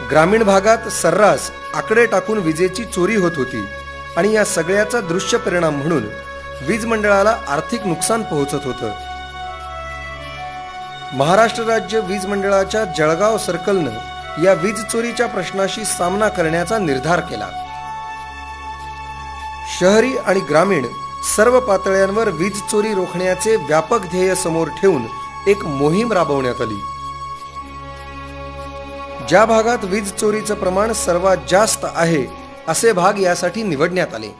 ग्रामीण भागात सर्रास आकडे टाकून विजेची चोरी होत होती आणि या सगळ्याचा दृश्य परिणाम म्हणून वीज मंडळाला आर्थिक नुकसान पोहोचत होतं. महाराष्ट्र राज्य वीज मंडळाच्या जळगाव सर्कलनं या वीज चोरीच्या प्रश्नाशी सामना करण्याचा निर्धार केला. शहरी आणि ग्रामीण सर्व पातळ्यांवर वीज चोरी रोखण्याचे व्यापक ध्येय समोर ठेवून एक मोहीम राबवण्यात आली. ज्या भागात वीज चोरीचं प्रमाण सर्वात जास्त आहे असे भाग यासाठी निवडण्यात आले.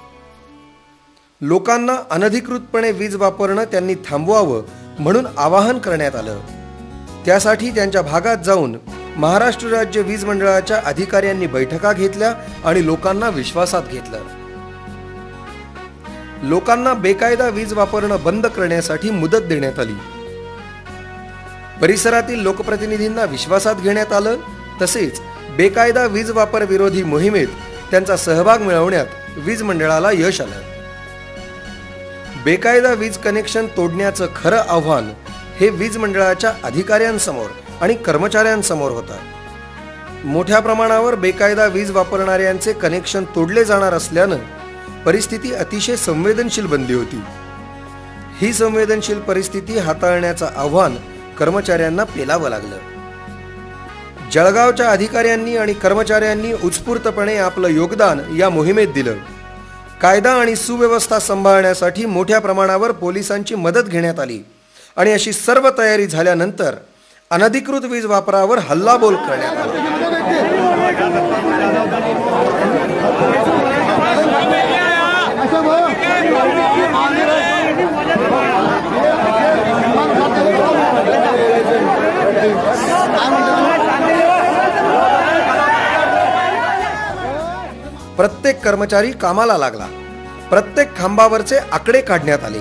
लोकांना अनधिकृतपणे वीज वापरणं त्यांनी थांबवावं म्हणून आवाहन करण्यात आलं. त्यासाठी त्यांच्या भागात जाऊन महाराष्ट्र राज्य वीज मंडळाच्या अधिकाऱ्यांनी बैठका घेतल्या आणि लोकांना विश्वासात घेतलं. लोकांना बेकायदा वीज वापरणं बंद करण्यासाठी मुदत देण्यात आली. परिसरातील लोकप्रतिनिधींना विश्वासात घेण्यात आलं. तसेच बेकायदा वीज वापर विरोधी मोहिमेत त्यांचा सहभाग मिळवण्यात वीज मंडळाला यश आलं. बेकायदा वीज कनेक्शन तोडण्याचं खरं आव्हान हे वीज मंडळाच्या अधिकाऱ्यांसमोर आणि कर्मचाऱ्यांसमोर होतं. मोठ्या प्रमाणावर बेकायदा वीज वापरणाऱ्यांचे कनेक्शन तोडले जाणार असल्यानं परिस्थिती अतिशय संवेदनशील बनली होती. ही संवेदनशील परिस्थिती हाताळण्याचं आव्हान कर्मचाऱ्यांना पेलावं लागलं. जळगावच्या अधिकाऱ्यांनी आणि कर्मचाऱ्यांनी उत्स्फूर्तपणे आपलं योगदान या मोहिमेत दिलं. कायदा आणि सुव्यवस्था सांभाळण्यासाठी मोठ्या प्रमाणावर पोलिसांची मदत घेण्यात आली आणि अशी सर्व तयारी झाल्यानंतर अनधिकृत वीज वापरावर हल्लाबोल करण्यात आला. प्रत्येक कर्मचारी कामाला लागला. प्रत्येक खांबावरचे आकडे काढण्यात आले.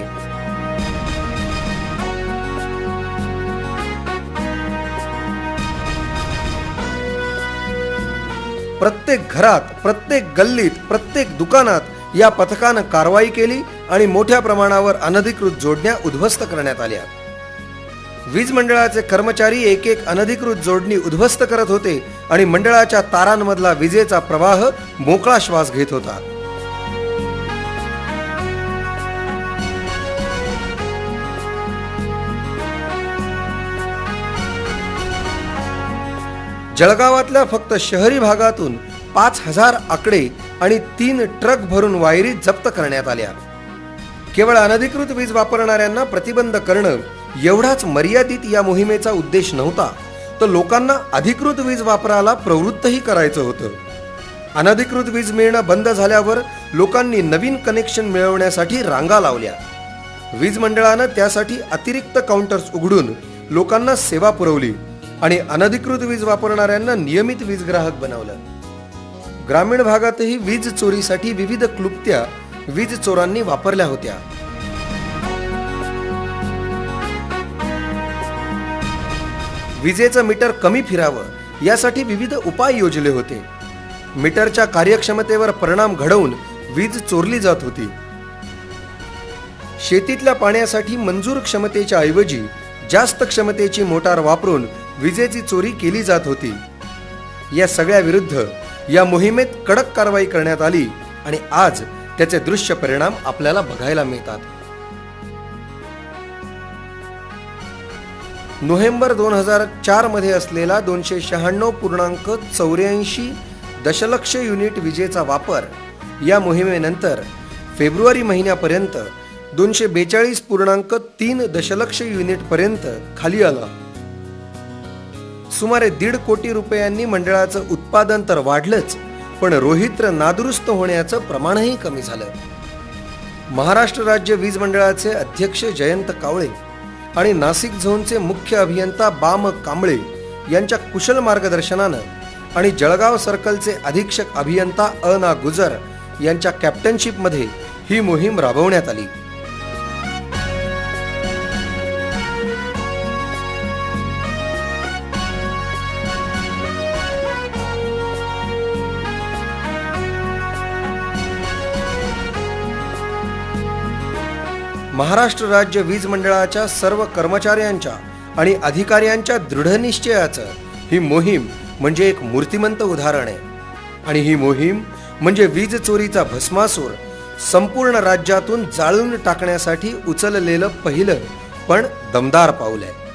प्रत्येक घरात, प्रत्येक गल्लीत, प्रत्येक दुकानात या पथकानं कारवाई केली आणि मोठ्या प्रमाणावर अनधिकृत जोडण्या उद्ध्वस्त करण्यात आल्या. वीज मंडळाचे कर्मचारी एक एक अनधिकृत जोडणी उद्ध्वस्त करत होते आणि मंडळाच्या तारांमधला विजेचा प्रवाह मोकळा श्वास घेत होता. जळगावातल्या फक्त शहरी भागातून 5,000 आकडे आणि 3 ट्रक भरून वायरी जप्त करण्यात आल्या. केवळ अनधिकृत वीज वापरणाऱ्यांना प्रतिबंध करणं एवढाच मर्यादित या मोहिमेचा उद्देश नव्हता, तर लोकांना अधिकृत वीज वापराला प्रवृत्तही करायचं होतं. अनधिकृत वीज मिळणं बंद झाल्यावर लोकांनी नवीन कनेक्शन मिळवण्यासाठी रांगा लावल्या. वीज मंडळानं त्यासाठी अतिरिक्त काउंटर्स उघडून लोकांना सेवा पुरवली आणि अनधिकृत वीज वापरणाऱ्यांना नियमित वीज ग्राहक बनवलं. ग्रामीण भागातही वीज चोरीसाठी विविध क्लुप्त्या वीज चोरांनी वापरल्या होत्या. विजेचं मीटर कमी फिरावं यासाठी विविध उपाय योजले होते. मीटरच्या कार्यक्षमतेवर परिणाम घडवून वीज चोरली जात होती. शेतीतल्या पाण्यासाठी मंजूर क्षमतेच्या ऐवजी जास्त क्षमतेची मोटार वापरून विजेची चोरी केली जात होती. या सगळ्या विरुद्ध या मोहिमेत कडक कारवाई करण्यात आली आणि आज त्याचे दृश्य परिणाम आपल्याला बघायला मिळतात. नोव्हेंबर 2004 मध्ये असलेला 296.84 दशलक्ष युनिट विजेचा वापर या मोहिमेनंतर फेब्रुवारी महिन्यापर्यंत 242.3 दशलक्ष युनिट पर्यंत खाली आला. सुमारे 1.5 कोटी रुपयांनी मंडळाचं उत्पादन तर वाढलंच, पण रोहित्र नादुरुस्त होण्याचं प्रमाणही कमी झालं. महाराष्ट्र राज्य वीज मंडळाचे अध्यक्ष जयंत कावळे आणि नाशिक झोनचे मुख्य अभियंता बाम कांबळे यांच्या कुशल मार्गदर्शनानं आणि जळगाव सर्कलचे अधीक्षक अभियंता अना गुजर यांच्या कॅप्टनशिपमध्ये ही मोहीम राबवण्यात आली. महाराष्ट्र राज्य वीज मंडळाच्या सर्व कर्मचाऱ्यांच्या आणि अधिकाऱ्यांच्या दृढनिश्चयाचं ही मोहीम म्हणजे एक मूर्तिमंत उदाहरण आहे. आणि ही मोहीम म्हणजे वीज चोरीचा भस्मासूर संपूर्ण राज्यातून जाळून टाकण्यासाठी उचललेलं पहिलं पण दमदार पाऊल आहे.